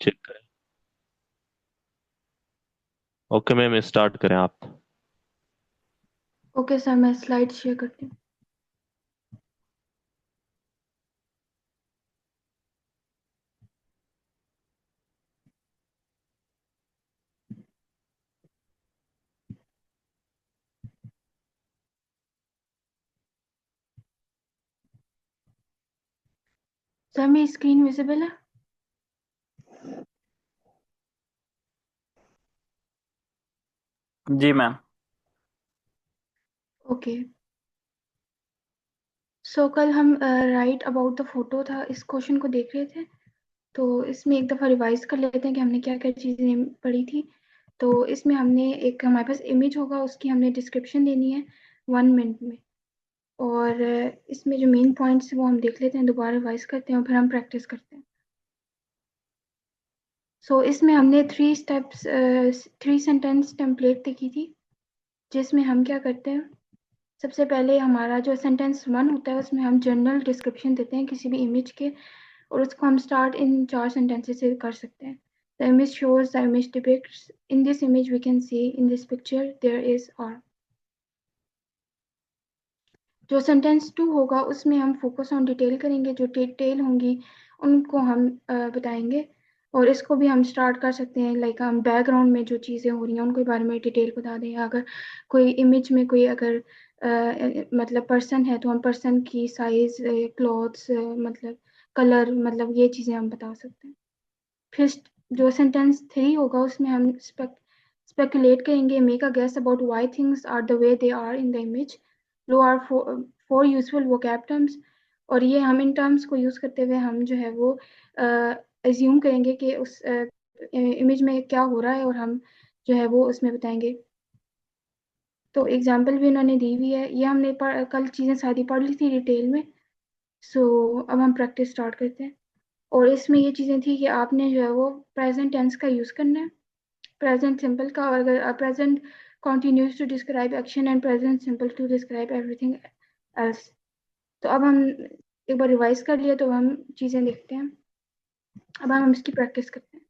Check करें। Okay ma'am, start करें आप। ओके सर, मैं स्लाइड शेयर करती हूँ। सर मेरी स्क्रीन विजिबल है? जी मैम। ओके। सो कल हम राइट अबाउट द फोटो था, इस क्वेश्चन को देख रहे थे। तो इसमें एक दफ़ा रिवाइज कर लेते हैं कि हमने क्या क्या चीज़ें पढ़ी थी। तो इसमें हमने एक हमारे पास इमेज होगा, उसकी हमने डिस्क्रिप्शन देनी है 1 मिनट में। और इसमें जो मेन पॉइंट्स हैं वो हम देख लेते हैं, दोबारा रिवाइज करते हैं और फिर हम प्रैक्टिस करते हैं। सो इसमें हमने 3 स्टेप्स, 3 सेंटेंस टेम्पलेट देखी थी, जिसमें हम क्या करते हैं। सबसे पहले हमारा जो सेंटेंस 1 होता है उसमें हम जनरल डिस्क्रिप्शन देते हैं किसी भी इमेज के, और उसको हम स्टार्ट इन 4 सेंटेंसेस से कर सकते हैं। The image shows, the image depicts, in this image we can see, in this picture there is are. जो सेंटेंस 2 होगा उसमें हम फोकस ऑन डिटेल करेंगे, जो डिटेल होंगी उनको हम बताएंगे। और इसको भी हम स्टार्ट कर सकते हैं, लाइक हम बैकग्राउंड में जो चीज़ें हो रही हैं उनके बारे में डिटेल बता दें। अगर कोई इमेज में कोई अगर मतलब पर्सन है तो हम पर्सन की साइज, क्लॉथ्स, मतलब कलर, मतलब ये चीज़ें हम बता सकते हैं। फिर जो सेंटेंस 3 होगा उसमें हम स्पेकुलेट करेंगे, make a guess about why things are the way they are in the image, low are four useful vocab terms. और ये हम इन टर्म्स को यूज़ करते हुए हम जो है वो एज्यूम करेंगे कि उस इमेज में क्या हो रहा है, और हम जो है वो उसमें बताएंगे। तो एग्जाम्पल भी उन्होंने दी हुई है, ये हमने कल चीज़ें सारी पढ़ ली थी डिटेल में। सो अब हम प्रैक्टिस स्टार्ट करते हैं। और इसमें ये चीज़ें थी कि आपने जो है वो प्रेजेंट टेंस का यूज़ करना है, प्रेजेंट सिंपल का, और अगर present continues to describe action and present simple to describe everything else। तो अब हम एक बार रिवाइज कर लिया तो हम चीज़ें देखते हैं। अब हम इसकी प्रैक्टिस करते हैं।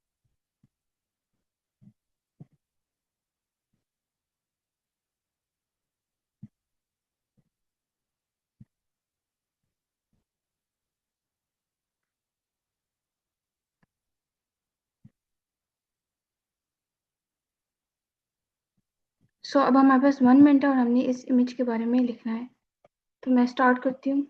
सो अब हमारे पास 1 मिनट है और हमने इस इमेज के बारे में लिखना है। तो मैं स्टार्ट करती हूँ।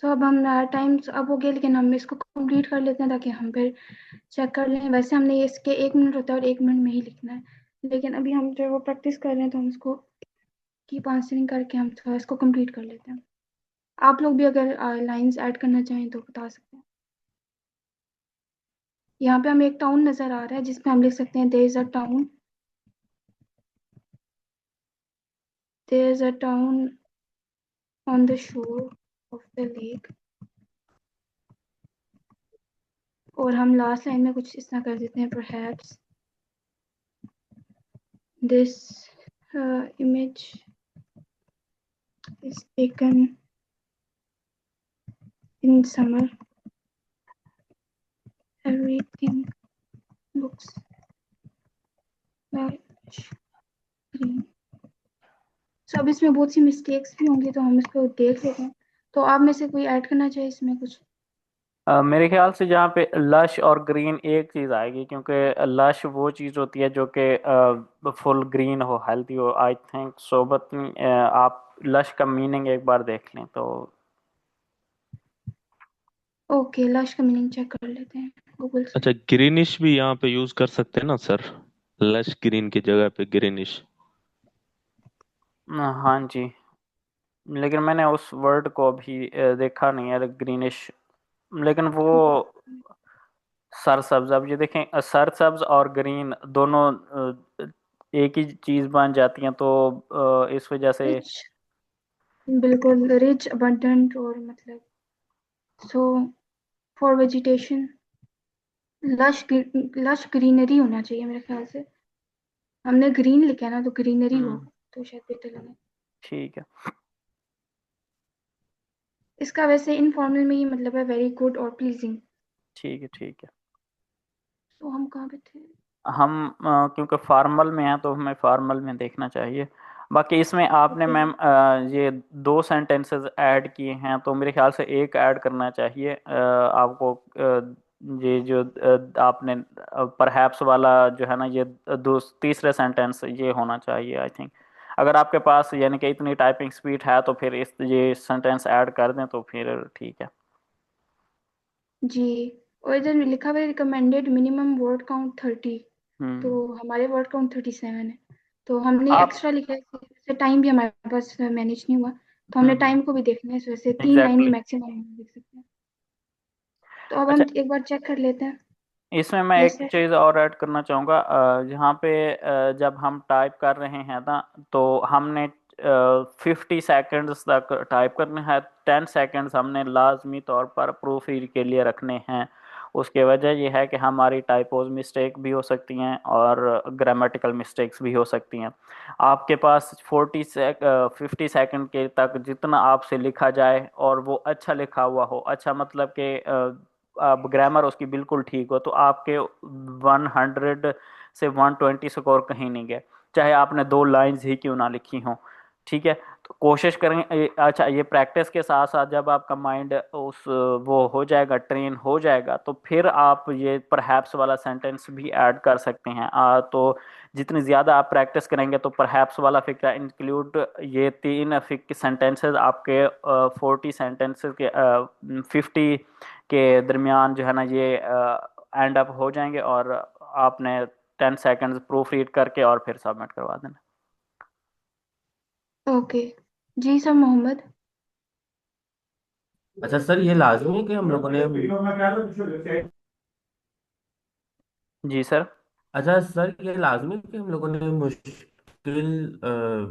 सो अब हम टाइम अब हो गया, लेकिन हम इसको कंप्लीट कर लेते हैं ताकि हम फिर चेक कर लें। वैसे हमने ये इसके 1 मिनट होता है और 1 मिनट में ही लिखना है, लेकिन अभी हम जो है वो प्रैक्टिस कर रहे हैं तो हम इसको कीप आंसरिंग करके हम थोड़ा इसको कंप्लीट कर लेते हैं। आप लोग भी अगर लाइंस ऐड करना चाहें तो बता सकते हैं। यहाँ पे हमें एक टाउन नज़र आ रहा है जिसमें हम लिख सकते हैं there is a town, there is a town on the shore of the lake. और हम लास्ट लाइन में कुछ इस तरह कर देते हैं, perhaps this image is taken in summer, everything looks like green. So अब इसमें बहुत सी मिस्टेक्स भी होंगी तो हम इसको देख लेते हैं। तो आप में से कोई ऐड करना चाहे इसमें कुछ? मेरे ख्याल से जहाँ पे लश और ग्रीन एक चीज़ आएगी, क्योंकि लश वो चीज़ होती है जो कि फुल ग्रीन हो, हेल्दी हो, आई थिंक सो। बट आप लश का मीनिंग एक बार देख लें तो। ओके, लश का मीनिंग चेक कर लेते हैं गूगल से। अच्छा, ग्रीनिश भी यहाँ पे यूज कर सकते हैं ना सर? लश ग्रीन की जगह पे ग्रीनिश। हाँ जी। लेकिन मैंने उस वर्ड को अभी देखा नहीं है, ग्रीनिश। लेकिन वो सरसब्ज, अब ये देखें, सरसब्ज और ग्रीन दोनों एक ही चीज बन जाती हैं, तो इस वजह से। रिच, बिल्कुल रिच अबंडेंट, और मतलब so for vegetation, lush lush greenery होना चाहिए मेरे ख्याल से। हमने ग्रीन लिखा है ना, तो ग्रीनरी हम्म। होगा तो शायद बेटर लगे। ठीक है। इसका वैसे इनफॉर्मल में ही मतलब है वेरी गुड और प्लीजिंग। ठीक है। ठीक है। तो हम कहाँ पे थे? हम क्योंकि फार्मल में हैं तो हमें फार्मल में देखना चाहिए। बाकी इसमें आपने ओके। मैम ये दो सेंटेंसेस ऐड किए हैं, तो मेरे ख्याल से एक ऐड करना चाहिए आपको। ये जो आपने परहैप्स वाला जो है ना, ये दो तीसरे सेंटेंस ये होना चाहिए आई थिंक। अगर आपके पास यानी कि इतनी टाइपिंग स्पीड है तो फिर इस ये सेंटेंस ऐड कर दें तो फिर ठीक है। जी, और इधर लिखा हुआ है रिकमेंडेड मिनिमम वर्ड काउंट 30। तो हम्म। हमारे वर्ड काउंट 37 है। तो हमने आप। एक्स्ट्रा लिखा है इस वजह से टाइम भी हमारे पास मैनेज नहीं हुआ। तो हमने हम्म। टाइम को भी देखना है, इस वजह से 3 लाइन ही एग्जैक्टली। मैक्सिमम हम लिख सकते हैं। तो अब अच्छा, हम एक बार चेक कर लेते हैं। इसमें मैं यस एक सर। चीज़ और ऐड करना चाहूँगा। जहाँ पे जब हम टाइप कर रहे हैं ना, तो हमने 50 सेकेंड्स तक टाइप करना है। 10 सेकेंड्स हमने लाजमी तौर पर प्रूफ रीड के लिए रखने हैं। उसकी वजह यह है कि हमारी टाइपोज मिस्टेक भी हो सकती हैं और ग्रामेटिकल मिस्टेक्स भी हो सकती हैं। आपके पास 50 सेकेंड के तक जितना आपसे लिखा जाए और वो अच्छा लिखा हुआ हो, अच्छा मतलब कि अब ग्रामर उसकी बिल्कुल ठीक हो, तो आपके 100 से 120 स्कोर कहीं नहीं गए, चाहे आपने दो लाइंस ही क्यों ना लिखी हो। ठीक है। तो कोशिश करें अच्छा, ये प्रैक्टिस के साथ साथ जब आपका माइंड उस वो हो जाएगा, ट्रेन हो जाएगा, तो फिर आप ये परहैप्स वाला सेंटेंस भी ऐड कर सकते हैं। तो जितनी ज़्यादा आप प्रैक्टिस करेंगे तो परहैप्स वाला फिक्रा इंक्लूड, ये तीन फिक सेंटेंसेस आपके 40 सेंटेंसेस के 50 के दरमियान जो है ना, ये एंड अप हो जाएंगे, और आपने 10 सेकेंड्स प्रूफ रीड करके और फिर सबमिट करवा देना। ओके। जी सर मोहम्मद। अच्छा सर, ये लाजमी है कि हम लोगों ने। जी सर। अच्छा सर, ये लाजमी है कि हम लोगों ने मुश्किल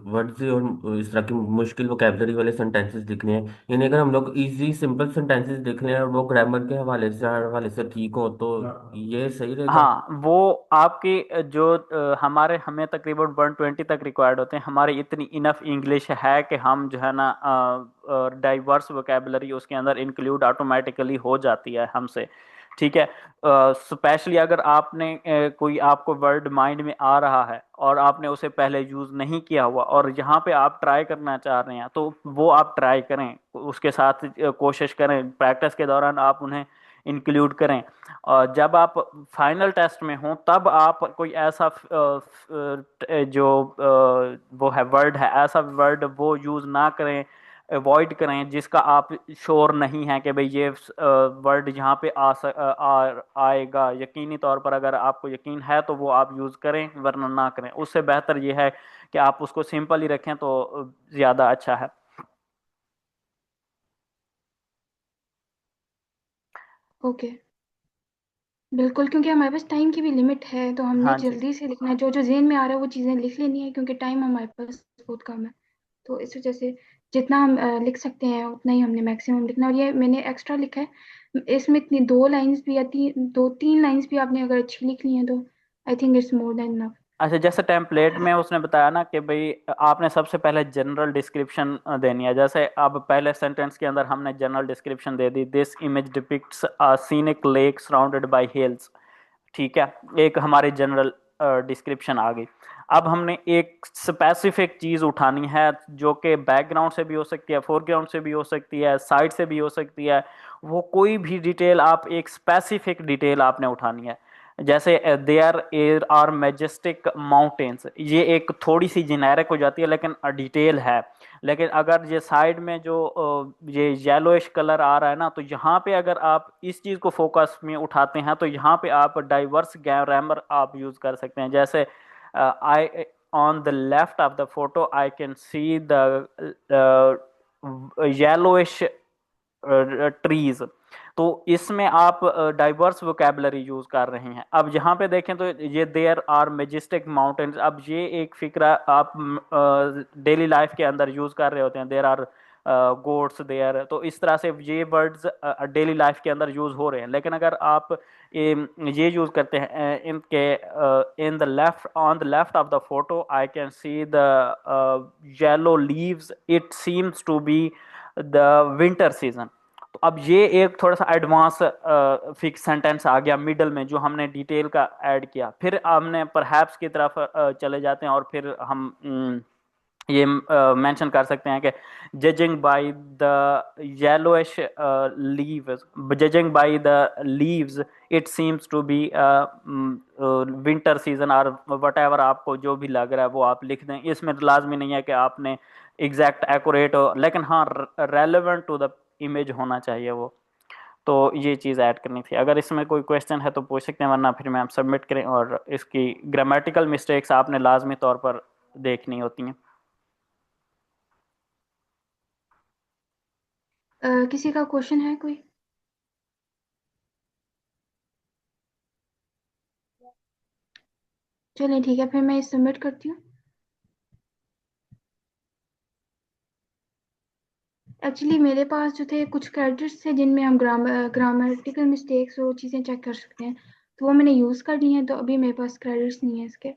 वर्ड्स और इस तरह की मुश्किल वोकेबलरी वाले सेंटेंसेस लिखने हैं? यानी अगर हम लोग इजी सिंपल सेंटेंसेस लिख लें और वो ग्रामर के हवाले से ठीक हो तो ये सही रहेगा? हाँ, वो आपकी जो हमारे हमें तकरीबन 120 तक रिक्वायर्ड होते हैं, हमारी इतनी इनफ इंग्लिश है कि हम जो है ना डाइवर्स वोकेबलरी उसके अंदर इंक्लूड ऑटोमेटिकली हो जाती है हमसे। ठीक है। स्पेशली अगर आपने कोई आपको वर्ड माइंड में आ रहा है और आपने उसे पहले यूज़ नहीं किया हुआ और यहाँ पे आप ट्राई करना चाह रहे हैं, तो वो आप ट्राई करें, उसके साथ कोशिश करें, प्रैक्टिस के दौरान आप उन्हें इंक्लूड करें। और जब आप फाइनल टेस्ट में हों तब आप कोई ऐसा जो वो है वर्ड है, ऐसा वर्ड वो यूज़ ना करें, अवॉइड करें जिसका आप श्योर नहीं है कि भाई ये वर्ड यहाँ पे आएगा। यकीनी तौर पर अगर आपको यकीन है तो वो आप यूज़ करें, वरना ना करें। उससे बेहतर ये है कि आप उसको सिंपल ही रखें तो ज़्यादा अच्छा है। ओके, बिल्कुल, क्योंकि हमारे पास टाइम की भी लिमिट है, तो हमने हाँ जी। जल्दी से लिखना है, जो जो जेहन में आ रहा है वो चीज़ें लिख लेनी है, क्योंकि टाइम हमारे पास बहुत कम है। तो इस वजह से जितना हम लिख सकते हैं उतना ही हमने मैक्सिमम लिखना है। और ये मैंने एक्स्ट्रा लिखा है, इसमें इतनी 2 लाइंस भी या 2-3 लाइंस भी आपने अगर अच्छी लिख ली हैं तो I think it's more than enough. अच्छा, जैसे टेम्पलेट में उसने बताया ना कि भाई आपने सबसे पहले जनरल डिस्क्रिप्शन देनी है। जैसे अब पहले सेंटेंस के अंदर हमने general description they the, this image depicts a scenic lake surrounded by hills. ठीक है। एक हमारी जनरल डिस्क्रिप्शन आ गई। अब हमने एक स्पेसिफिक चीज़ उठानी है जो कि बैकग्राउंड से भी हो सकती है, फोरग्राउंड से भी हो सकती है, साइड से भी हो सकती है। वो कोई भी डिटेल, आप एक स्पेसिफिक डिटेल आपने उठानी है। जैसे देयर आर मैजेस्टिक माउंटेन्स, ये एक थोड़ी सी जेनेरिक हो जाती है लेकिन डिटेल है। लेकिन अगर ये साइड में जो ये येलोइश कलर आ रहा है ना, तो यहाँ पे अगर आप इस चीज़ को फोकस में उठाते हैं तो यहाँ पे आप डाइवर्स ग्रामर आप यूज़ कर सकते हैं। जैसे I on the left of the photo I can see the yellowish trees. तो इसमें आप डाइवर्स वोकेबलरी यूज कर रहे हैं। अब यहाँ पे देखें तो ये देयर आर मेजेस्टिक माउंटेन्स, अब ये एक फिक्रा आप डेली लाइफ के अंदर यूज कर रहे होते हैं, देयर आर गोट्स देयर, तो इस तरह से ये वर्ड्स डेली लाइफ के अंदर यूज हो रहे हैं। लेकिन अगर आप ये यूज करते हैं इनके in the left on the left of the photo I can see the yellow leaves, it seems to be the winter season. तो अब ये एक थोड़ा सा एडवांस फिक्स सेंटेंस आ गया मिडल में, जो हमने डिटेल का ऐड किया। फिर हमने परहैप्स की तरफ चले जाते हैं और फिर हम ये मेंशन कर सकते हैं कि judging by the yellowish leaves, judging by the leaves it seems to be winter season, और वट एवर आपको जो भी लग रहा है वो आप लिख दें। इसमें लाजमी नहीं है कि आपने एग्जैक्ट एक्यूरेट हो, लेकिन हाँ रेलेवेंट टू द इमेज होना चाहिए वो। तो ये चीज़ ऐड करनी थी। अगर इसमें कोई क्वेश्चन है तो पूछ सकते हैं, वरना फिर मैं आप सबमिट करें। और इसकी ग्रामेटिकल मिस्टेक्स आपने लाजमी तौर पर देखनी होती हैं। किसी का क्वेश्चन है कोई? चलिए ठीक है, फिर मैं सबमिट करती हूँ। एक्चुअली मेरे पास जो थे कुछ क्रेडिट्स थे जिनमें हम ग्रामेटिकल मिस्टेक्स और चीज़ें चेक कर सकते हैं, तो वो मैंने यूज़ कर ली हैं, तो अभी मेरे पास क्रेडिट्स नहीं है इसके।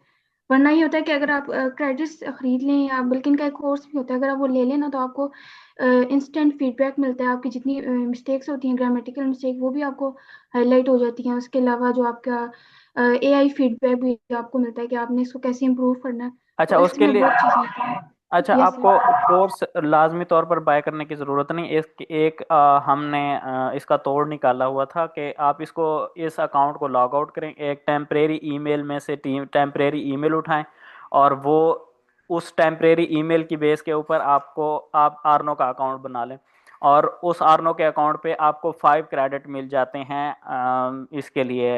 वरना ये होता है कि अगर आप क्रेडिट्स खरीद लें, या बल्कि इनका एक कोर्स भी होता है, अगर आप वो ले लें ना तो आपको इंस्टेंट फीडबैक मिलता है। आपकी जितनी मिस्टेक्स होती हैं, ग्रामेटिकल मिस्टेक, वो भी आपको हाईलाइट हो जाती हैं। उसके अलावा जो आपका एआई फीडबैक भी आपको मिलता है कि आपने इसको कैसे इम्प्रूव करना है। अच्छा, तो उसके इसमें लिए बहुत चीज़ मिलती है। अच्छा, यस आपको सर। कोर्स लाजमी तौर पर बाय करने की ज़रूरत नहीं। एक हमने इसका तोड़ निकाला हुआ था कि आप इसको इस अकाउंट को लॉग आउट करें, एक टेम्परेरी ईमेल में से टेम्परेरी ईमेल उठाएं, और वो उस टेम्परेरी ईमेल की बेस के ऊपर आप आर्नो का अकाउंट बना लें। और उस आर्नो के अकाउंट पे आपको 5 क्रेडिट मिल जाते हैं इसके लिए,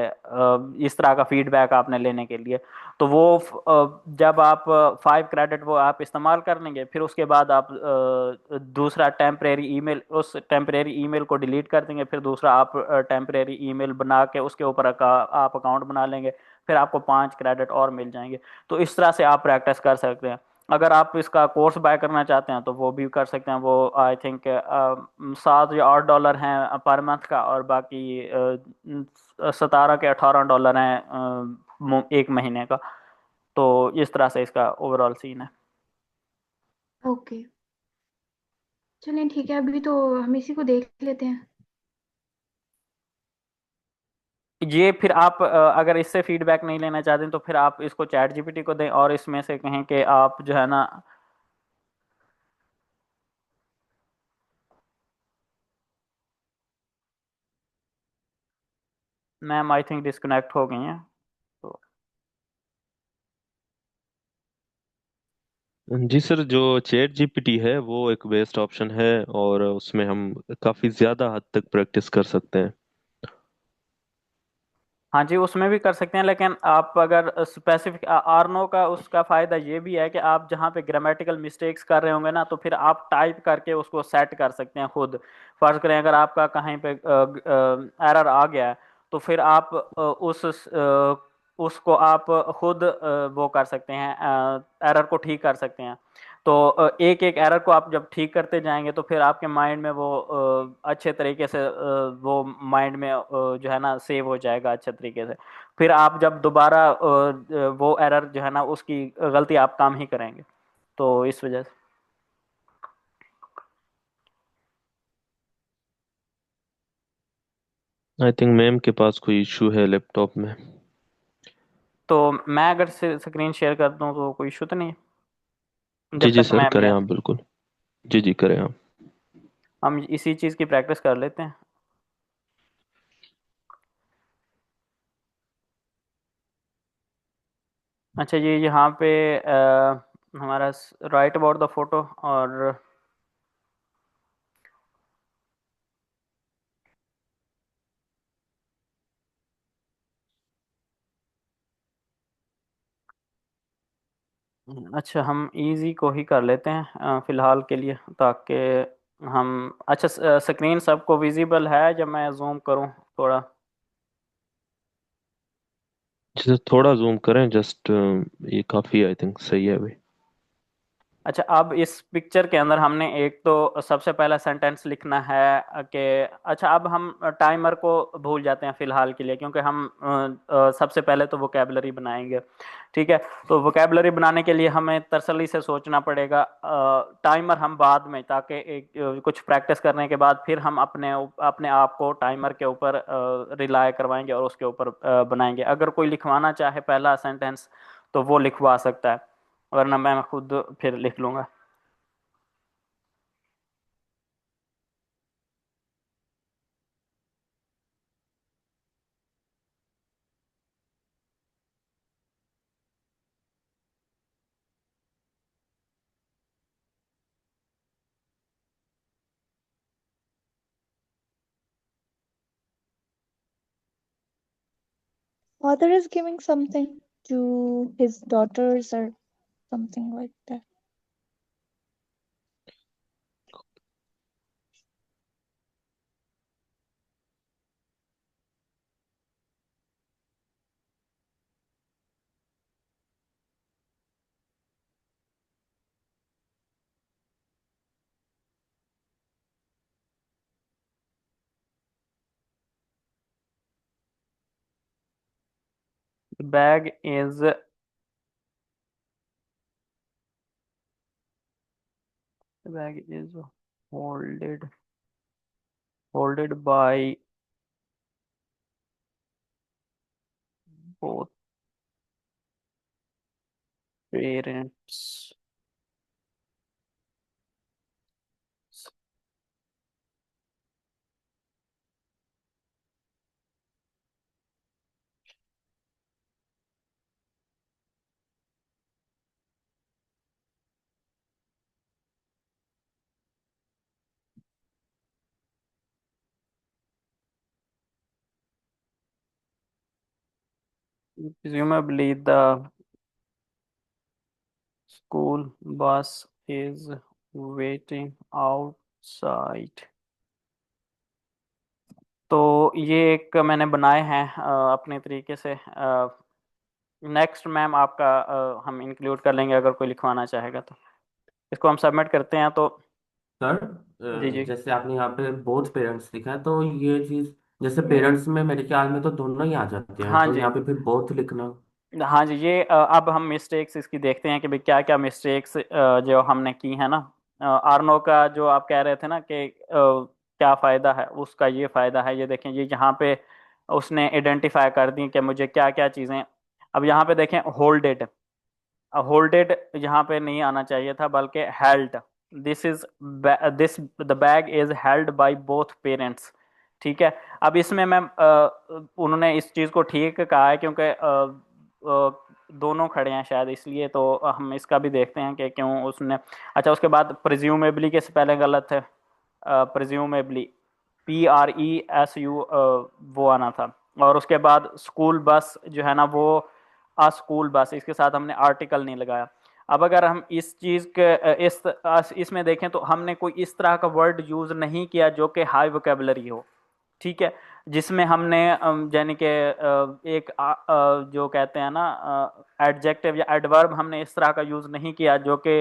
इस तरह का फीडबैक आपने लेने के लिए। तो वो जब आप 5 क्रेडिट वो आप इस्तेमाल कर लेंगे, फिर उसके बाद आप दूसरा टेम्परेरी ईमेल, उस टेम्परेरी ईमेल को डिलीट कर देंगे, फिर दूसरा आप टेम्परेरी ईमेल बना के उसके ऊपर आप अकाउंट बना लेंगे, फिर आपको 5 क्रेडिट और मिल जाएंगे। तो इस तरह से आप प्रैक्टिस कर सकते हैं। अगर आप इसका कोर्स बाय करना चाहते हैं तो वो भी कर सकते हैं। वो आई थिंक $7 या $8 हैं पर मंथ का, और बाकी 17 के $18 हैं एक महीने का। तो इस तरह से इसका ओवरऑल सीन है। ओके, चलिए ठीक है, अभी तो हम इसी को देख लेते हैं। ये फिर आप अगर इससे फीडबैक नहीं लेना चाहते हैं, तो फिर आप इसको चैट जीपीटी को दें और इसमें से कहें कि आप जो है ना, मैम आई थिंक डिस्कनेक्ट हो गई हैं। तो जी सर, जो चैट जीपीटी है वो एक बेस्ट ऑप्शन है, और उसमें हम काफी ज्यादा हद तक प्रैक्टिस कर सकते हैं। हाँ जी, उसमें भी कर सकते हैं, लेकिन आप अगर स्पेसिफिक आर्नो का उसका फ़ायदा ये भी है कि आप जहाँ पे ग्रामेटिकल मिस्टेक्स कर रहे होंगे ना, तो फिर आप टाइप करके उसको सेट कर सकते हैं खुद। फर्ज करें अगर आपका कहीं पे एरर आ गया है, तो फिर आप उसको आप खुद वो कर सकते हैं, एरर को ठीक कर सकते हैं। तो एक एक एरर को आप जब ठीक करते जाएंगे तो फिर आपके माइंड में वो अच्छे तरीके से वो माइंड में जो है ना सेव हो जाएगा अच्छे तरीके से। फिर आप जब दोबारा वो एरर जो है ना उसकी गलती आप काम ही करेंगे। तो इस वजह से आई थिंक मैम के पास कोई इशू है लैपटॉप में। तो मैं अगर स्क्रीन शेयर कर दूं तो कोई इशू तो नहीं है, जी जब जी तक सर, मैम नहीं करें आप आती। बिल्कुल। जी जी करें आप। हम इसी चीज़ की प्रैक्टिस कर लेते हैं। अच्छा, ये यहाँ पे हमारा राइट अबाउट द फोटो और अच्छा, हम इजी को ही कर लेते हैं फिलहाल के लिए, ताकि हम, अच्छा स्क्रीन सबको विजिबल है जब मैं जूम करूँ थोड़ा? जैसे थोड़ा जूम करें जस्ट, ये काफी आई थिंक सही है अभी। अच्छा, अब इस पिक्चर के अंदर हमने एक तो सबसे पहला सेंटेंस लिखना है कि, अच्छा अब हम टाइमर को भूल जाते हैं फिलहाल के लिए, क्योंकि हम सबसे पहले तो वोकेबलरी बनाएंगे। ठीक है, तो वोकेबलरी बनाने के लिए हमें तसल्ली से सोचना पड़ेगा। टाइमर हम बाद में, ताकि कुछ प्रैक्टिस करने के बाद फिर हम अपने अपने आप को टाइमर के ऊपर रिलाय करवाएंगे और उसके ऊपर बनाएंगे। अगर कोई लिखवाना चाहे पहला सेंटेंस तो वो लिखवा सकता है, वरना मैं खुद फिर लिख लूंगा। Father is giving something to his daughters or something like that. Bag is, bag is holded, holded by both parents. Presumably the school bus is waiting outside। तो ये एक मैंने बनाए हैं अपने तरीके से। नेक्स्ट मैम आपका हम इंक्लूड कर लेंगे अगर कोई लिखवाना चाहेगा तो। इसको हम सबमिट करते हैं तो। सर, जी जी। जैसे आपने यहाँ पे बोथ पेरेंट्स लिखा है, तो ये चीज जैसे पेरेंट्स में मेरे ख्याल में तो दोनों ही आ जाते हैं, हाँ तो जी। यहाँ पे फिर बोथ लिखना। हाँ जी, ये अब हम मिस्टेक्स इसकी देखते हैं कि भाई क्या क्या मिस्टेक्स जो हमने की है ना। आर्नो का जो आप कह रहे थे ना कि क्या फ़ायदा है, उसका ये फ़ायदा है। ये देखें, ये यहाँ पे उसने आइडेंटिफाई कर दी कि मुझे क्या क्या चीज़ें। अब यहाँ पे देखें, होल्डेड, होल्डेड यहाँ पे नहीं आना चाहिए था, बल्कि held. This is, this the bag is held by both parents. ठीक है, अब इसमें मैं उन्होंने इस चीज़ को ठीक कहा है, क्योंकि दोनों खड़े हैं शायद, इसलिए तो हम इसका भी देखते हैं कि क्यों उसने। अच्छा, उसके बाद प्रिज्यूमेबली के स्पेलिंग गलत है। प्रिज्यूमेबली, PRESU वो आना था। और उसके बाद स्कूल बस जो है ना, वो आ स्कूल बस, इसके साथ हमने आर्टिकल नहीं लगाया। अब अगर हम इस चीज़ के इसमें देखें तो हमने कोई इस तरह का वर्ड यूज़ नहीं किया जो कि हाई वोकेबलरी हो। ठीक है, जिसमें हमने यानी कि एक जो कहते हैं ना एडजेक्टिव या एडवर्ब, हमने इस तरह का यूज़ नहीं किया जो कि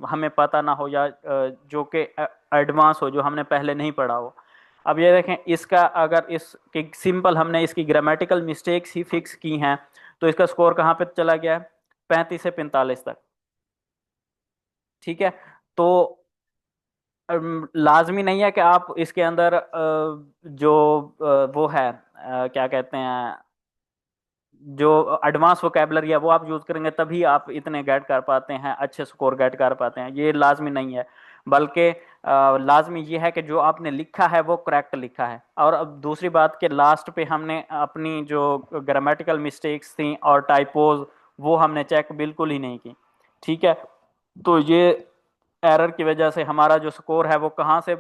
हमें पता ना हो, या जो कि एडवांस हो, जो हमने पहले नहीं पढ़ा हो। अब ये देखें, इसका अगर इस सिंपल हमने इसकी ग्रामेटिकल मिस्टेक्स ही फिक्स की हैं, तो इसका स्कोर कहाँ पे चला गया है? 35 से 45 तक। ठीक है, तो लाजमी नहीं है कि आप इसके अंदर जो वो है क्या कहते हैं, जो एडवांस वोकेबलरी है वो आप यूज करेंगे तभी आप इतने गेट कर पाते हैं, अच्छे स्कोर गेट कर पाते हैं। ये लाजमी नहीं है, बल्कि लाजमी ये है कि जो आपने लिखा है वो करेक्ट लिखा है। और अब दूसरी बात, कि लास्ट पे हमने अपनी जो ग्रामेटिकल मिस्टेक्स थी और टाइपोज, वो हमने चेक बिल्कुल ही नहीं की। ठीक है, तो ये एरर की वजह से हमारा जो स्कोर है वो कहाँ से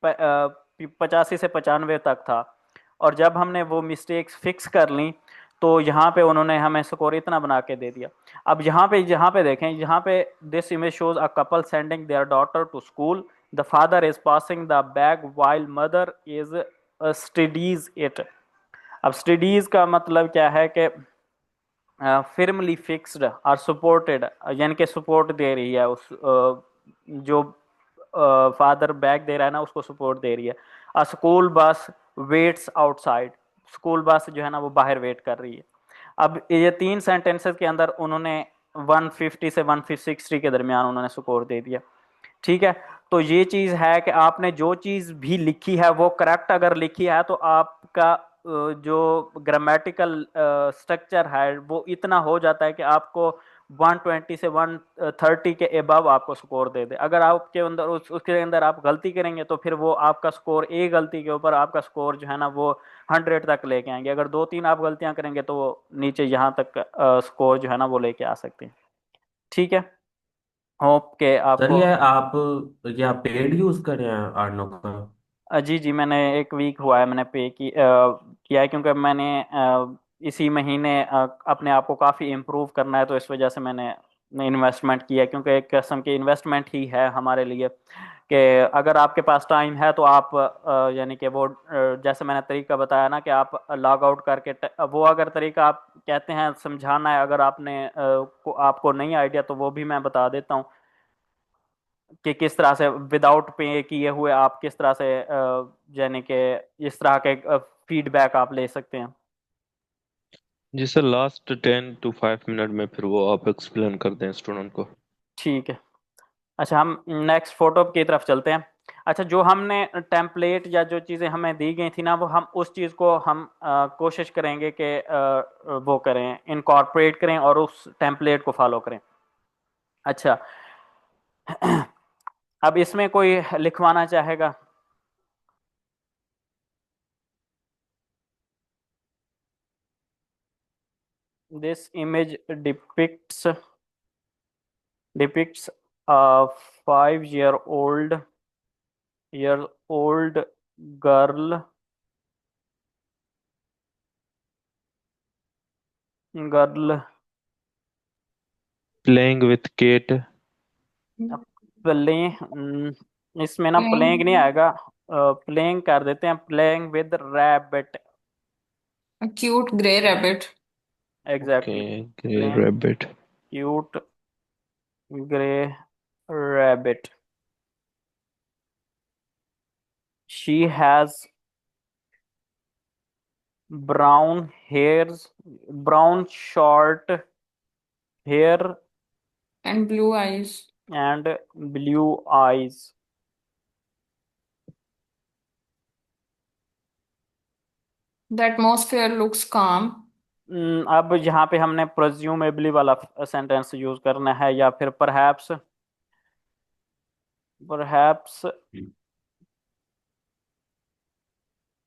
85 से 95 तक था। और जब हमने वो मिस्टेक्स फिक्स कर ली तो यहाँ पे उन्होंने हमें स्कोर इतना बना के दे दिया। अब यहाँ पे देखें, यहाँ पे this image shows a couple sending their daughter to school, the father is passing the bag while mother is studies it. अब स्टडीज का मतलब क्या है कि फिर्मली फिक्स्ड और सपोर्टेड, यानी कि सपोर्ट दे रही है उस जो फादर बैग दे रहा है ना उसको सपोर्ट दे रही है। A school bus waits outside, school bus जो है ना वो बाहर वेट कर रही है। अब ये 3 सेंटेंसेस के अंदर उन्होंने 150 से 160 के दरमियान उन्होंने स्कोर दे दिया। ठीक है, तो ये चीज़ है कि आपने जो चीज़ भी लिखी है वो करेक्ट अगर लिखी है तो आपका जो ग्रामेटिकल स्ट्रक्चर है वो इतना हो जाता है कि आपको 120 से 130 के अबव आपको स्कोर दे दे। अगर आपके अंदर उसके अंदर आप गलती करेंगे तो फिर वो आपका स्कोर एक गलती के ऊपर आपका स्कोर जो है ना वो 100 तक लेके आएंगे। अगर 2-3 आप गलतियां करेंगे तो वो नीचे यहाँ तक स्कोर जो है ना वो लेके आ सकते हैं। ठीक है, होप के सर आपको। ये आप पेड यूज कर रहे हैं आर्नो का? जी जी, मैंने एक वीक हुआ है मैंने पे किया है, क्योंकि मैंने इसी महीने अपने आप को काफ़ी इम्प्रूव करना है, तो इस वजह से मैंने इन्वेस्टमेंट किया है। क्योंकि एक किस्म की इन्वेस्टमेंट ही है हमारे लिए कि अगर आपके पास टाइम है तो आप यानी कि वो जैसे मैंने तरीका बताया ना कि आप लॉग आउट करके वो अगर तरीका आप कहते हैं समझाना है, अगर आपको नहीं आइडिया तो वो भी मैं बता देता हूँ कि किस तरह से विदाउट पे किए हुए आप किस तरह से यानी कि इस तरह के फीडबैक आप ले सकते हैं। जी सर, लास्ट 10 to 5 मिनट में फिर वो आप एक्सप्लेन कर दें स्टूडेंट को। ठीक है, अच्छा हम नेक्स्ट फोटो की तरफ चलते हैं। अच्छा, जो हमने टेम्पलेट या जो चीज़ें हमें दी गई थी ना वो हम उस चीज़ को हम कोशिश करेंगे कि वो करें, इनकॉर्पोरेट करें और उस टेम्पलेट को फॉलो करें। अच्छा, अब इसमें कोई लिखवाना चाहेगा? This image depicts depicts a 5 year old girl playing with cat. Play इसमें ना प्लेइंग नहीं आएगा, प्लेइंग कर देते हैं, playing with rabbit. A cute gray rabbit. Okay, exactly, grey playing rabbit. Cute grey rabbit. She has brown hairs, brown short hair And blue eyes. and blue eyes. The atmosphere looks calm. अब यहाँ पे हमने प्रेज्यूमेबली वाला sentence use करना है, या फिर perhaps perhaps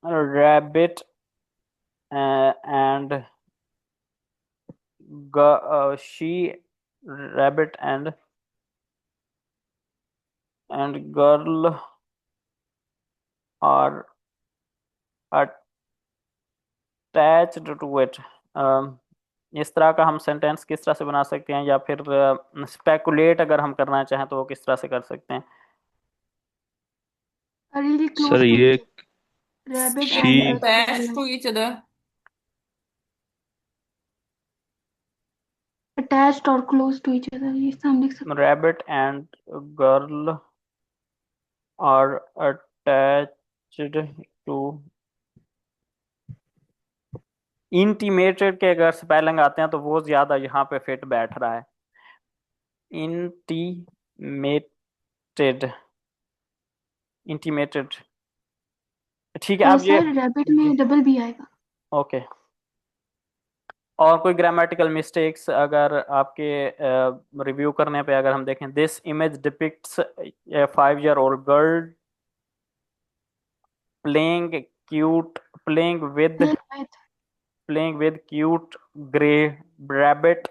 rabbit and she rabbit and girl are attached to it। इस तरह का हम सेंटेंस किस तरह से बना सकते हैं, या फिर स्पेकुलेट अगर हम करना चाहें तो वो किस तरह से कर सकते हैं? Are really close sir to ये each other. Rabbit she And and attached to each other. attached or close to each other. ये सब हम लिख सकते Rabbit and girl are attached to। Intimated के अगर स्पेलिंग आते हैं तो वो ज्यादा यहाँ पे फिट बैठ रहा है। Intimated, intimated. ठीक है, हैं। अब ये सर रैबिट जी, में डबल भी आएगा। ओके। और कोई ग्रामेटिकल मिस्टेक्स अगर आपके रिव्यू करने पे अगर हम देखें, this image depicts A 5 year old girl playing cute playing with Playing with playing with cute gray rabbit.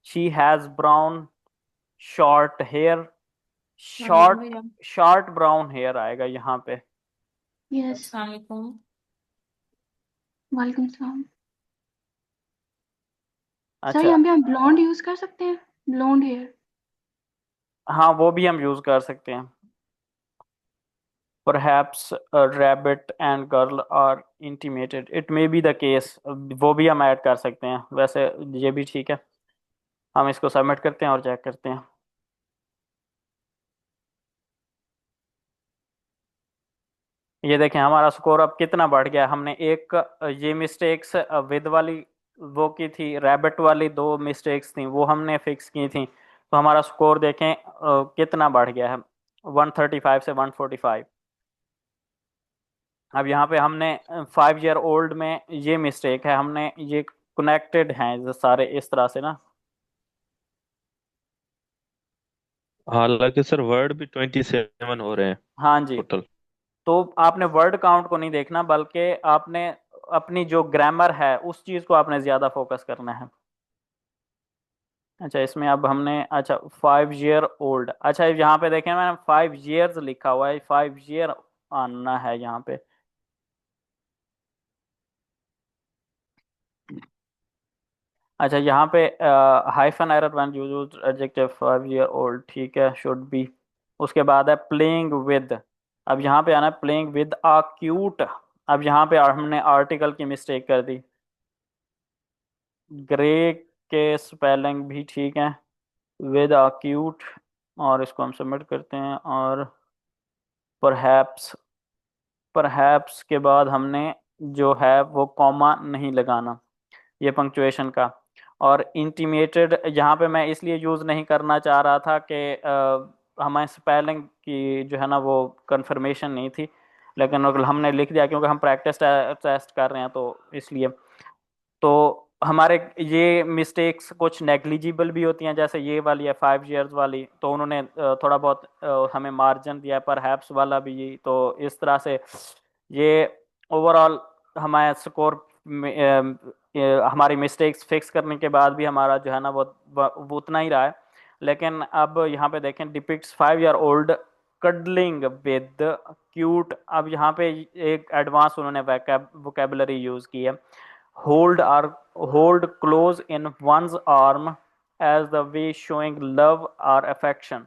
She has brown short hair. वालेकुम शॉर्ट भैया। शॉर्ट ब्राउन हेयर आएगा यहाँ पे। यस, अस्सलाम वालेकुम। वालेकुम सलाम। सर अच्छा, यहाँ पे हम ब्लॉन्ड यूज कर सकते हैं, ब्लॉन्ड हेयर। हाँ वो भी हम यूज कर सकते हैं। Perhaps a rabbit and girl are intimated. It may be the case. वो भी हम ऐड कर सकते हैं वैसे, ये भी ठीक है। हम इसको सबमिट करते हैं और चेक करते हैं। ये देखें हमारा स्कोर अब कितना बढ़ गया। हमने एक ये मिस्टेक्स विद वाली वो की थी, रैबिट वाली 2 मिस्टेक्स थी वो हमने फिक्स की थी, तो हमारा स्कोर देखें कितना बढ़ गया है, 135 से 145। अब यहाँ पे हमने 5 ईयर ओल्ड में ये मिस्टेक है, हमने ये कनेक्टेड हैं सारे इस तरह से ना। हालांकि सर वर्ड भी 27 हो रहे हैं हाँ जी, टोटल। तो आपने वर्ड काउंट को नहीं देखना, बल्कि आपने अपनी जो ग्रामर है उस चीज़ को आपने ज़्यादा फोकस करना है। अच्छा, इसमें अब हमने, अच्छा 5 ईयर ओल्ड, अच्छा यहाँ पे देखें मैंने 5 ईयर्स लिखा हुआ है, 5 ईयर आना है यहाँ पे। अच्छा यहाँ पे hyphen error when used adjective 5 year old, ठीक है, शुड बी। उसके बाद है प्लेइंग विद। अब यहाँ पे आना है प्लेइंग विद आ क्यूट। अब यहाँ पे हमने आर्टिकल की मिस्टेक कर दी। ग्रे के स्पेलिंग भी ठीक है, विद आ क्यूट, और इसको हम सबमिट करते हैं। और परहैप्स, परहैप्स के बाद हमने जो है वो कॉमा नहीं लगाना, ये पंक्चुएशन का। और इंटीमेटेड यहाँ पे मैं इसलिए यूज़ नहीं करना चाह रहा था कि हमें स्पेलिंग की जो है ना वो कंफर्मेशन नहीं थी, लेकिन अगर हमने लिख दिया क्योंकि हम प्रैक्टिस टेस्ट कर रहे हैं तो इसलिए। तो हमारे ये मिस्टेक्स कुछ नेग्लिजिबल भी होती हैं, जैसे ये वाली है 5 ईयर्स वाली, तो उन्होंने थोड़ा बहुत हमें मार्जिन दिया है, पर हैप्स वाला भी। तो इस तरह से ये ओवरऑल हमारा स्कोर हमारी मिस्टेक्स फिक्स करने के बाद भी हमारा जो है ना वो उतना ही रहा है। लेकिन अब यहाँ पे देखें, depicts 5 year old cuddling with cute. अब यहाँ पे एक एडवांस उन्होंने वोकेबलरी यूज़ की है। hold or hold close in one's arm as the way showing love or affection।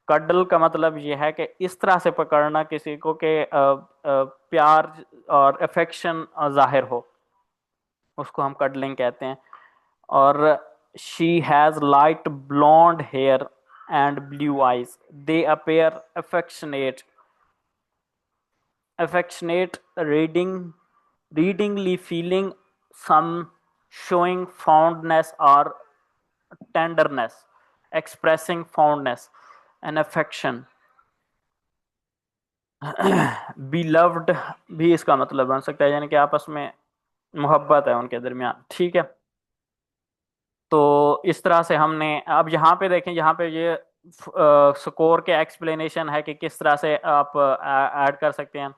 Cuddle का मतलब ये है कि इस तरह से पकड़ना किसी को कि प्यार और अफेक्शन जाहिर हो, उसको हम कडलिंग कहते हैं। और she has light blonde hair and blue eyes, they appear affectionate. affectionate reading, readingly feeling, some showing fondness or tenderness, expressing fondness and affection। beloved भी इसका मतलब बन सकता है, यानी कि आपस में मोहब्बत है उनके दरमियान, ठीक है। तो इस तरह से हमने, अब यहाँ पे देखें, यहाँ पे ये स्कोर के एक्सप्लेनेशन है कि किस तरह से आप ऐड कर सकते हैं।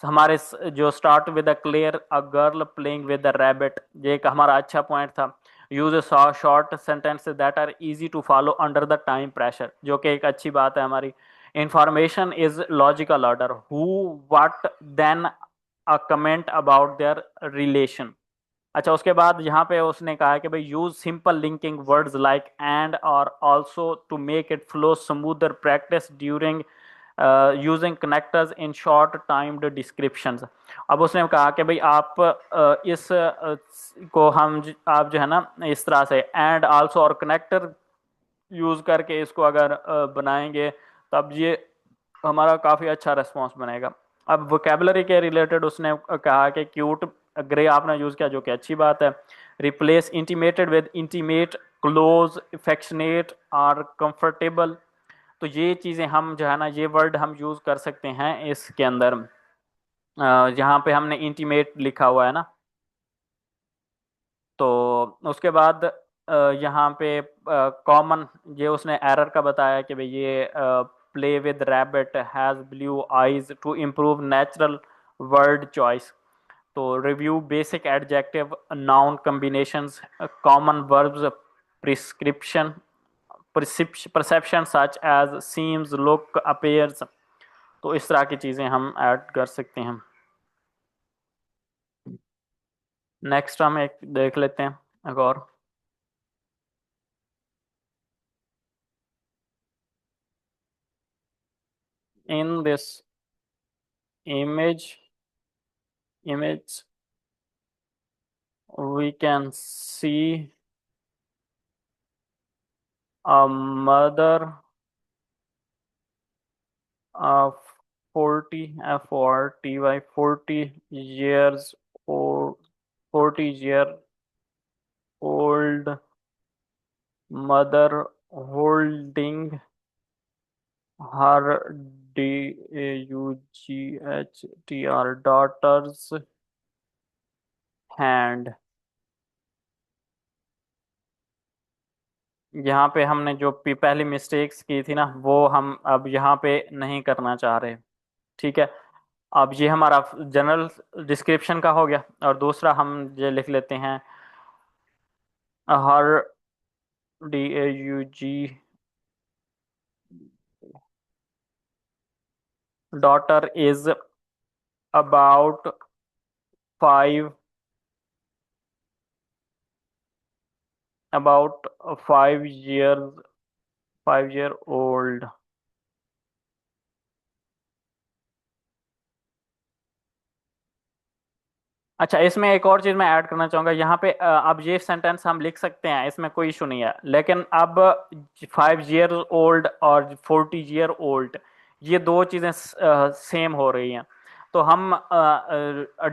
हमारे जो start with a clear a girl playing with a rabbit, ये एक हमारा अच्छा पॉइंट था। Use short sentence that are easy to follow under the time pressure, जो कि एक अच्छी बात है हमारी। Information is logical order, who what then a comment about their relation. अच्छा, उसके बाद यहाँ पे उसने कहा है कि भाई use simple linking words like and और also to make it flow smoother, practice during using connectors in short timed descriptions. अब उसने कहा कि भाई आप इस को हम आप जो है ना इस तरह से एंड आल्सो और कनेक्टर यूज करके इसको अगर बनाएंगे, तब ये हमारा काफ़ी अच्छा रेस्पॉन्स बनेगा। अब वोकेबलरी के रिलेटेड उसने कहा कि क्यूट ग्रे आपने यूज़ किया, जो कि अच्छी बात है। Replace intimated with intimate, close, affectionate और कंफर्टेबल। तो ये चीज़ें हम जो है ना ये वर्ड हम यूज़ कर सकते हैं इसके अंदर। यहाँ पे हमने इंटीमेट लिखा हुआ है ना, तो उसके बाद यहाँ पे कॉमन ये उसने एरर का बताया कि भाई ये play with rabbit has blue eyes to improve natural word choice. तो review basic adjective noun combinations, common verbs, prescription, perception such as seems, look, appears. तो इस तरह की चीज़ें हम ऐड कर सकते हैं। नेक्स्ट हम एक देख लेते हैं एक और। In this image we can see a mother of 40 FORTY 40 years old, 40-year old mother holding her DAUGHTR daughter's hand। यहाँ पे हमने जो पहली मिस्टेक्स की थी ना, वो हम अब यहाँ पे नहीं करना चाह रहे। ठीक है, अब ये हमारा जनरल डिस्क्रिप्शन का हो गया। और दूसरा हम ये लिख लेते हैं, हर DAUG daughter is about 5 5 year old। अच्छा, इसमें एक और चीज़ मैं ऐड करना चाहूँगा यहाँ पे। अब ये सेंटेंस हम लिख सकते हैं, इसमें कोई इशू नहीं है। लेकिन अब 5 year old और 40 year old, ये दो चीज़ें सेम हो रही हैं। तो हम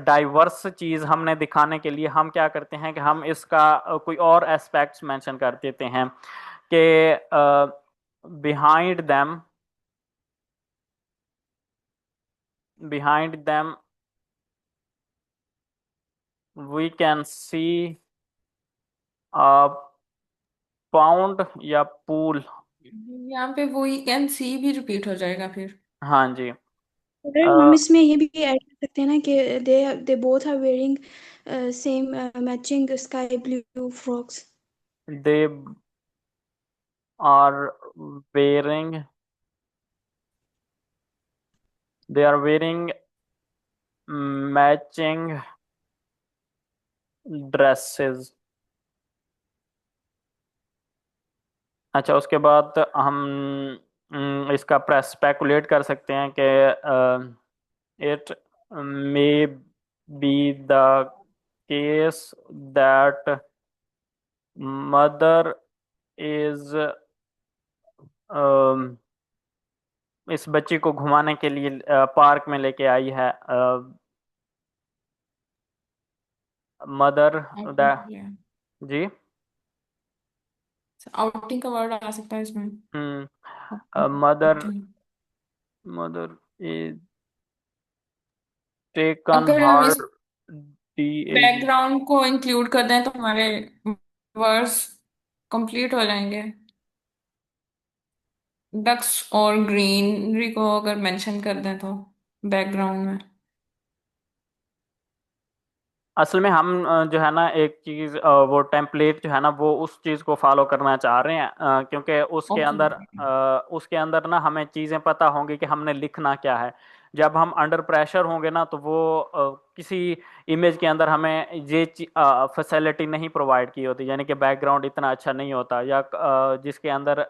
डाइवर्स चीज़ हमने दिखाने के लिए हम क्या करते हैं कि हम इसका कोई और एस्पेक्ट्स मेंशन कर देते हैं कि behind them we can see a pond या pool। यहाँ पे वो ही कैन सी भी रिपीट हो जाएगा फिर। हाँ जी। अगर हम इसमें ये भी ऐड कर सकते हैं ना कि they both are wearing same matching sky blue frocks. they are wearing matching dresses। अच्छा, उसके बाद हम इसका स्पेकुलेट कर सकते हैं कि it may be the case that mother is इस बच्ची को घुमाने के लिए पार्क में लेके आई है। मदर जी, आउटिंग का वर्ड आ सकता है इसमें। Mother outing। इज टेकन अगर हम हर इस बैकग्राउंड को इंक्लूड कर दें तो हमारे वर्ड्स कंप्लीट हो जाएंगे। डक्स और ग्रीनरी को अगर मेंशन कर दें तो बैकग्राउंड में। असल में हम जो है ना एक चीज वो टेम्पलेट जो है ना वो उस चीज को फॉलो करना चाह रहे हैं, क्योंकि ओके। उसके अंदर ना हमें चीजें पता होंगी कि हमने लिखना क्या है। जब हम अंडर प्रेशर होंगे ना तो वो किसी इमेज के अंदर हमें ये फैसिलिटी नहीं प्रोवाइड की होती, यानी कि बैकग्राउंड इतना अच्छा नहीं होता, या जिसके अंदर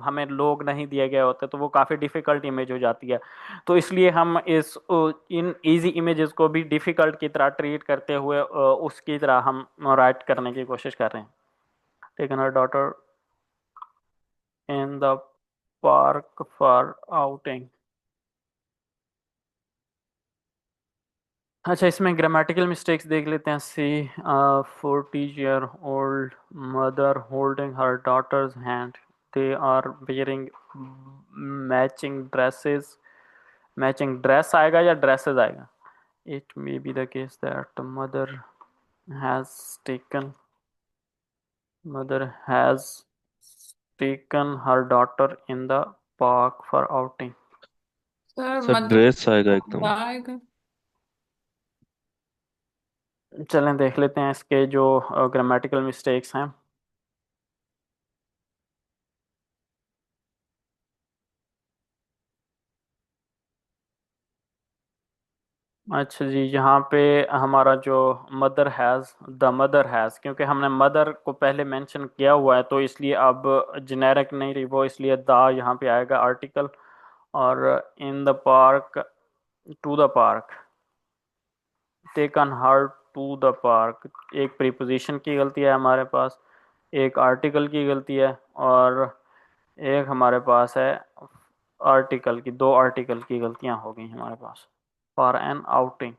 हमें लोग नहीं दिए गए होते, तो वो काफ़ी डिफ़िकल्ट इमेज हो जाती है। तो इसलिए हम इन इजी इमेजेस को भी डिफ़िकल्ट की तरह ट्रीट करते हुए उसकी तरह हम राइट करने की कोशिश कर रहे हैं। Taken our daughter in the park for outing. अच्छा, इसमें ग्रामेटिकल मिस्टेक्स देख लेते हैं। See 40 year old mother holding her daughter's hand, they are wearing matching dresses. Matching dress आएगा या ड्रेसेस आएगा? It may be the case that has taken mother has taken her daughter in the park for outing। Sir sir mother dress आएगा एकदम। आएगा। चलें देख लेते हैं इसके जो ग्रामेटिकल मिस्टेक्स हैं। अच्छा जी, यहाँ पे हमारा जो mother has, the mother has, क्योंकि हमने मदर को पहले मेंशन किया हुआ है तो इसलिए अब जेनेरिक नहीं रही वो, इसलिए द यहाँ पे आएगा आर्टिकल। और in the park, to the park, taken her to the park, एक प्रीपोजिशन की गलती है हमारे पास, एक आर्टिकल की गलती है, और एक हमारे पास है आर्टिकल की, दो आर्टिकल की गलतियां हो गई हमारे पास। For an outing.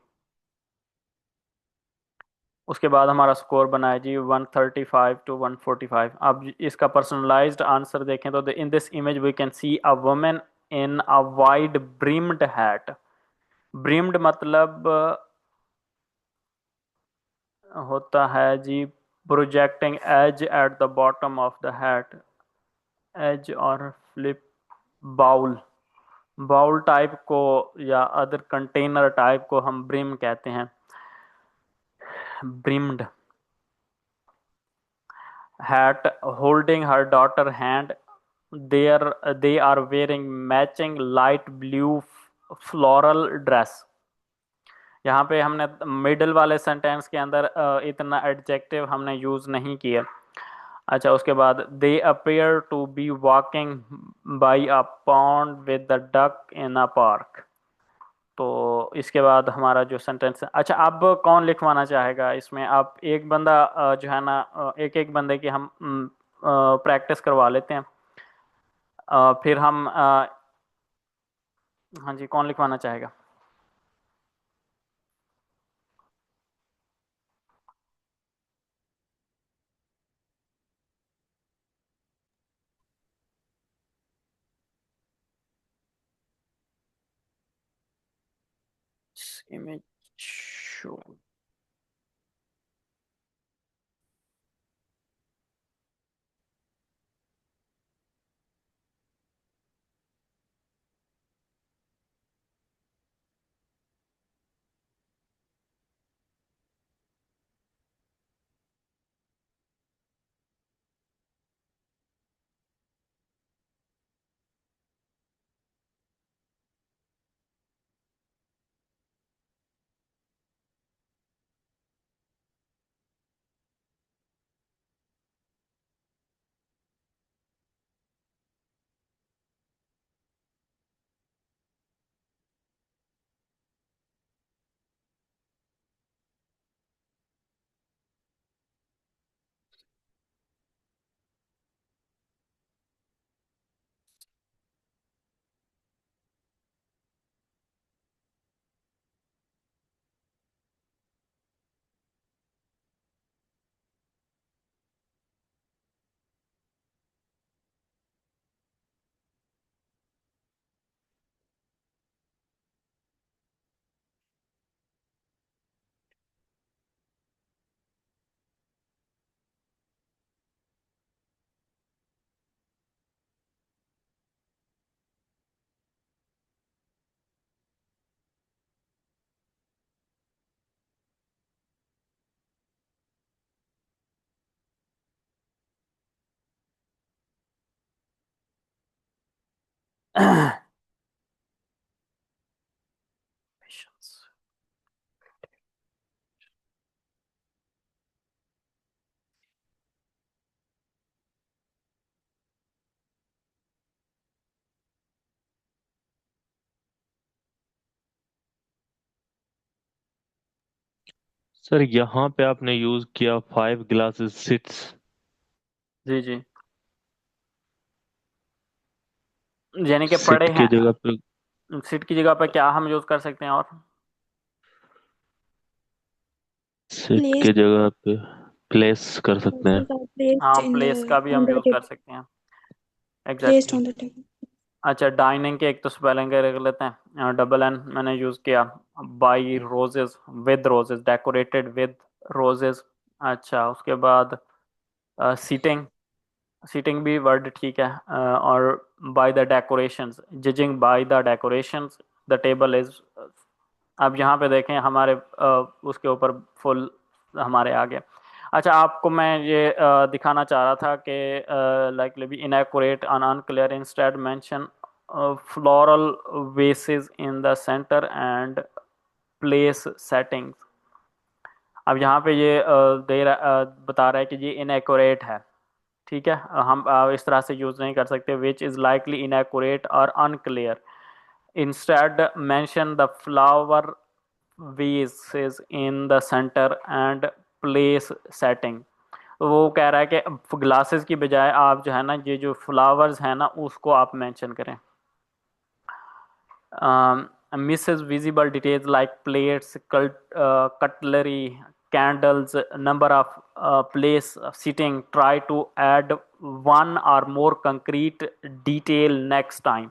उसके बाद हमारा स्कोर बना है जी 135 to 145। अब इसका पर्सनलाइज्ड आंसर देखें तो in this image we can see a woman in a wide brimmed hat. Brimmed मतलब होता है जी projecting edge at the bottom of the hat, edge और फ्लिप। बाउल, बाउल टाइप को या अदर कंटेनर टाइप को हम ब्रिम कहते हैं, brimmed. Hat, holding her daughter hand, they are wearing matching light blue floral dress। यहाँ पे हमने मिडल वाले सेंटेंस के अंदर इतना एडजेक्टिव हमने यूज नहीं किया। अच्छा, उसके बाद दे appear to be walking by a pond with the duck in a park। तो इसके बाद हमारा जो सेंटेंस है, अच्छा अब कौन लिखवाना चाहेगा इसमें? आप एक बंदा जो है ना, एक एक बंदे की हम प्रैक्टिस करवा लेते हैं, फिर हम हाँ जी, कौन लिखवाना चाहेगा? Image show. सर यहाँ पे आपने यूज किया 5 ग्लासेस सिट्स। जी जी, यानी कि पढ़े सिट हैं। के जगह पे, सिट की जगह पे क्या हम यूज कर सकते हैं? और सिट Placed, के जगह पे प्लेस कर सकते हैं। places are placed हाँ, in प्लेस the का भी on हम the यूज कर table. सकते हैं। Placed exactly on exactly। the table. अच्छा, डाइनिंग के एक तो स्पेलिंग कर लेते हैं, डबल एन मैंने यूज किया। By roses, with roses, decorated with roses. अच्छा, उसके बाद सीटिंग, सीटिंग भी वर्ड ठीक है। और by the decorations, judging by the decorations the table is. अब यहाँ पे देखें हमारे उसके ऊपर फुल हमारे आगे। अच्छा, आपको मैं ये दिखाना चाह रहा था कि likely B inaccurate and unclear, instead mention floral vases in the center and place settings। अब यहाँ पे ये बता रहा है कि ये इनएक्यूरेट है, ठीक है। हम इस तरह से यूज़ नहीं कर सकते, विच इज़ लाइकली इनएक्यूरेट और unclear. Instead mention the flower vases in the center and place setting। वो कह रहा है कि ग्लासेस की बजाय आप जो है ना ये जो फ्लावर्स है ना उसको आप मेंशन करें। misses visible details like plates, cutlery, candles, number of place sitting। Try to add one or more concrete detail next time।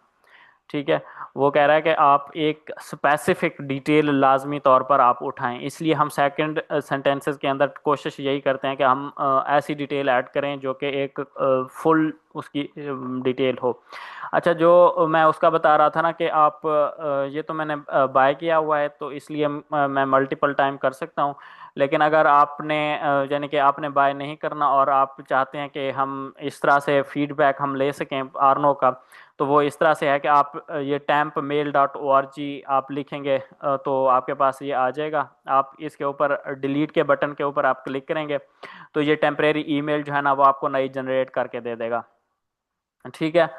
ठीक है, वो कह रहा है कि आप एक स्पेसिफिक डिटेल लाजमी तौर पर आप उठाएं, इसलिए हम सेकंड सेंटेंसेस के अंदर कोशिश यही करते हैं कि हम ऐसी डिटेल ऐड करें जो कि एक फुल उसकी डिटेल हो। अच्छा, जो मैं उसका बता रहा था ना कि आप ये तो मैंने बाय किया हुआ है तो इसलिए मैं मल्टीपल टाइम कर सकता हूँ, लेकिन अगर आपने यानी कि आपने बाय नहीं करना और आप चाहते हैं कि हम इस तरह से फीडबैक हम ले सकें आर्नो का, तो वो इस तरह से है कि आप ये tempmail.org आप लिखेंगे तो आपके पास ये आ जाएगा। आप इसके ऊपर डिलीट के बटन के ऊपर आप क्लिक करेंगे तो ये टेम्परेरी ईमेल जो है ना वो आपको नई जनरेट करके दे देगा, ठीक है।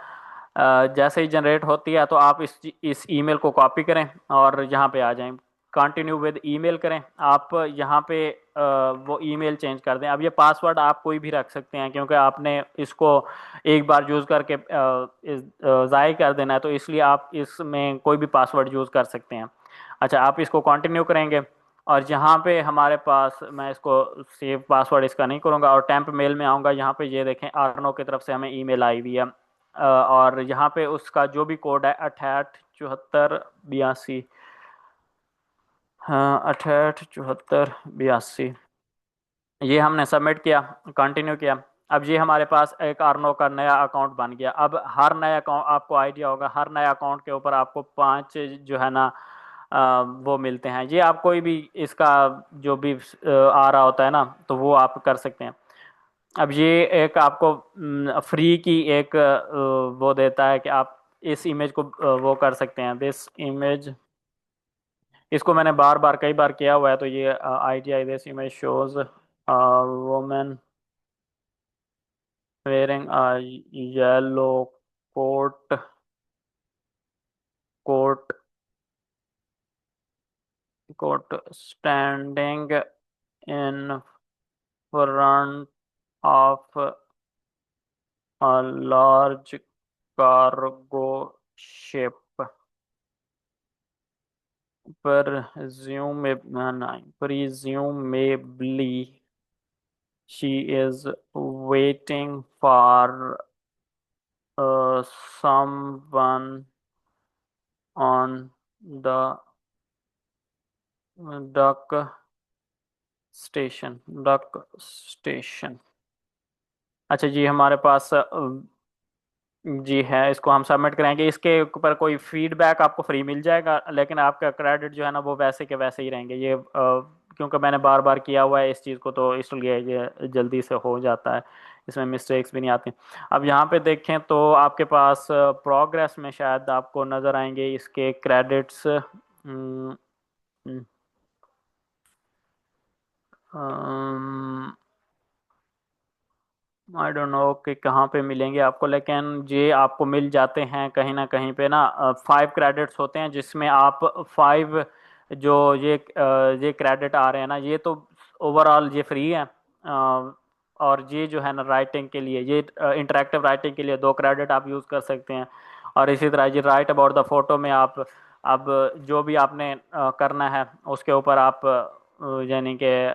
जैसे ही जनरेट होती है तो आप इस ईमेल को कॉपी करें और यहाँ पे आ जाएं, कंटिन्यू विद ईमेल करें। आप यहाँ पे वो ईमेल चेंज कर दें। अब ये पासवर्ड आप कोई भी रख सकते हैं क्योंकि आपने इसको एक बार यूज़ करके ज़ाय कर देना है, तो इसलिए आप इसमें कोई भी पासवर्ड यूज़ कर सकते हैं। अच्छा, आप इसको कंटिन्यू करेंगे और यहाँ पे हमारे पास, मैं इसको सेव पासवर्ड इसका नहीं करूँगा और टेम्प मेल में आऊँगा। यहाँ पे ये देखें आर्नो की तरफ से हमें ईमेल आई हुई है और यहाँ पे उसका जो भी कोड है 687482। हाँ, 687482, ये हमने सबमिट किया, कंटिन्यू किया। अब ये हमारे पास एक आर्नो का नया अकाउंट बन गया। अब हर नया अकाउंट, आपको आइडिया होगा, हर नया अकाउंट के ऊपर आपको 5 जो है ना वो मिलते हैं। ये आप कोई भी इसका जो भी आ रहा होता है ना तो वो आप कर सकते हैं। अब ये एक आपको फ्री की एक वो देता है कि आप इस इमेज को वो कर सकते हैं, दिस इमेज। इसको मैंने बार बार कई बार किया हुआ है तो ये idea, this image shows women wearing a yellow coat standing in front of a large cargo ship। Presumably she is waiting for someone on the duck station। अच्छा जी, हमारे पास जी है, इसको हम सबमिट कराएंगे। इसके ऊपर कोई फीडबैक आपको फ्री मिल जाएगा, लेकिन आपका क्रेडिट जो है ना वो वैसे के वैसे ही रहेंगे। ये क्योंकि मैंने बार बार किया हुआ है इस चीज़ को तो इसलिए ये जल्दी से हो जाता है, इसमें मिस्टेक्स भी नहीं आती। अब यहाँ पे देखें तो आपके पास प्रोग्रेस में शायद आपको नज़र आएंगे इसके क्रेडिट्स। आई डोंट नो कि कहाँ पे मिलेंगे आपको, लेकिन ये आपको मिल जाते हैं कहीं ना कहीं पे ना। 5 क्रेडिट्स होते हैं जिसमें आप 5 जो ये क्रेडिट आ रहे हैं ना, ये तो ओवरऑल ये फ्री है। और ये जो है ना राइटिंग के लिए, ये इंटरेक्टिव राइटिंग के लिए 2 क्रेडिट आप यूज़ कर सकते हैं। और इसी तरह ये राइट अबाउट द फोटो में आप अब जो भी आपने करना है उसके ऊपर आप यानी कि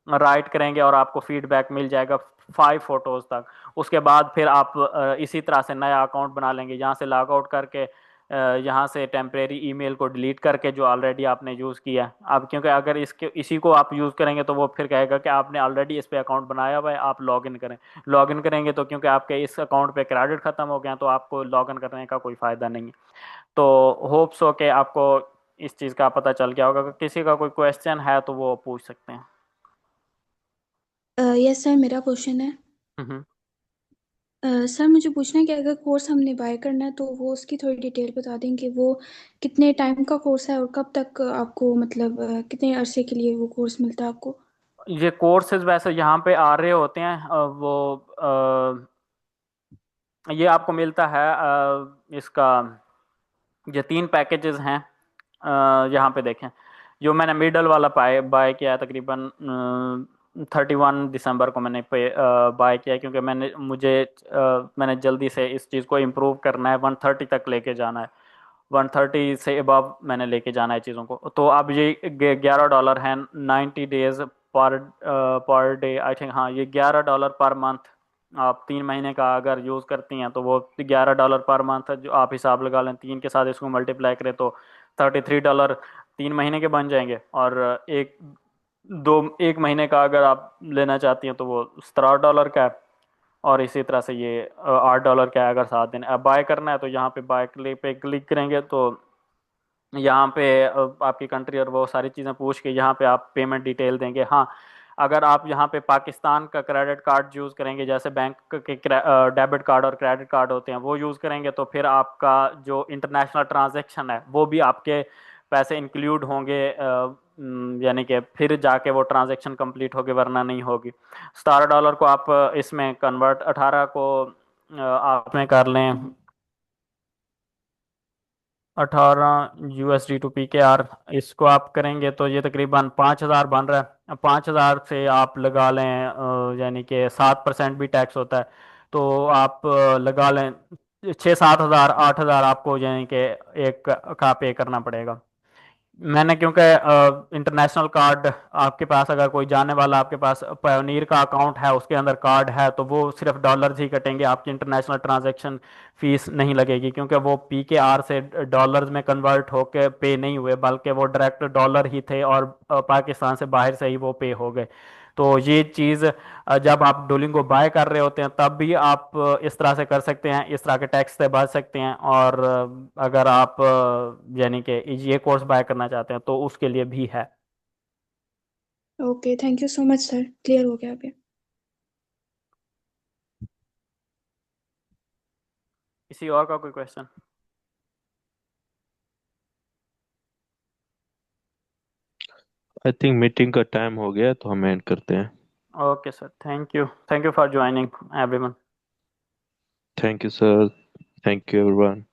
राइट करेंगे और आपको फीडबैक मिल जाएगा 5 फोटोज़ तक। उसके बाद फिर आप इसी तरह से नया अकाउंट बना लेंगे, यहाँ से लॉग आउट करके यहाँ से टेम्परेरी ईमेल को डिलीट करके जो ऑलरेडी आपने यूज़ किया है। अब क्योंकि अगर इसी को आप यूज़ करेंगे तो वो फिर कहेगा कि आपने ऑलरेडी इस पे अकाउंट बनाया हुआ है, आप लॉगिन करें। लॉगिन करेंगे तो क्योंकि आपके इस अकाउंट पे क्रेडिट ख़त्म हो गया तो आपको लॉगिन करने का कोई फ़ायदा नहीं है। तो होप सो कि आपको इस चीज़ का पता चल गया होगा। अगर किसी का कोई क्वेश्चन है तो वो पूछ सकते हैं। यस सर, मेरा क्वेश्चन है। हम्म। सर मुझे पूछना है कि अगर कोर्स हमने बाय करना है तो वो उसकी थोड़ी डिटेल बता देंगे, वो कितने टाइम का कोर्स है और कब तक आपको मतलब कितने अरसे के लिए वो कोर्स मिलता है आपको? ये कोर्सेज वैसे यहाँ पे आ रहे होते हैं, ये आपको मिलता है इसका, ये 3 पैकेजेस हैं। यहाँ पे देखें, जो मैंने मिडल वाला बाय किया है तकरीबन 31 दिसंबर को मैंने बाय किया है, क्योंकि मैंने जल्दी से इस चीज़ को इम्प्रूव करना है, 130 तक लेके जाना है, 130 से अबव मैंने लेके जाना है चीज़ों को। तो अब ये $11 है, 90 days per day I think. हाँ, ये $11 पर मंथ। आप 3 महीने का अगर यूज़ करती हैं तो वो $11 पर मंथ, जो आप हिसाब लगा लें, 3 के साथ इसको मल्टीप्लाई करें तो $33 3 महीने के बन जाएंगे। और एक महीने का अगर आप लेना चाहती हैं तो वो $17 का है। और इसी तरह से ये $8 का है अगर 7 दिन। अब बाय करना है तो यहाँ पे बाय पे क्लिक करेंगे तो यहाँ पे आपकी कंट्री और वो सारी चीज़ें पूछ के यहाँ पे आप पेमेंट डिटेल देंगे। हाँ, अगर आप यहाँ पे पाकिस्तान का क्रेडिट कार्ड यूज़ करेंगे, जैसे बैंक के डेबिट कार्ड और क्रेडिट कार्ड होते हैं, वो यूज़ करेंगे तो फिर आपका जो इंटरनेशनल ट्रांजैक्शन है वो भी आपके पैसे इंक्लूड होंगे, यानी कि फिर जाके वो ट्रांजैक्शन कंप्लीट होगी, वरना नहीं होगी। $17 को आप इसमें कन्वर्ट, 18 को आप में कर लें, 18 USD to PKR, इसको आप करेंगे तो ये तकरीबन 5,000 बन रहा है। 5,000 से आप लगा लें, यानी कि 7% भी टैक्स होता है, तो आप लगा लें 6-7 हज़ार, 8,000 आपको यानी कि एक का पे करना पड़ेगा। मैंने क्योंकि इंटरनेशनल कार्ड, आपके पास अगर कोई जाने वाला आपके पास पायोनीर का अकाउंट है, उसके अंदर कार्ड है, तो वो सिर्फ डॉलर्स ही कटेंगे, आपकी इंटरनेशनल ट्रांजैक्शन फीस नहीं लगेगी, क्योंकि वो PKR से डॉलर्स में कन्वर्ट होके पे नहीं हुए, बल्कि वो डायरेक्ट डॉलर ही थे और पाकिस्तान से बाहर से ही वो पे हो गए। तो ये चीज़ जब आप डुओलिंगो बाय कर रहे होते हैं तब भी आप इस तरह से कर सकते हैं, इस तरह के टैक्स से बच सकते हैं। और अगर आप यानी कि ये कोर्स बाय करना चाहते हैं तो उसके लिए भी है। Okay, thank you so much sir, clear हो गया अभी। किसी और का कोई क्वेश्चन? आई थिंक मीटिंग का टाइम हो गया तो हम एंड करते हैं। Okay sir, thank you for joining everyone. Thank you sir. Thank you everyone.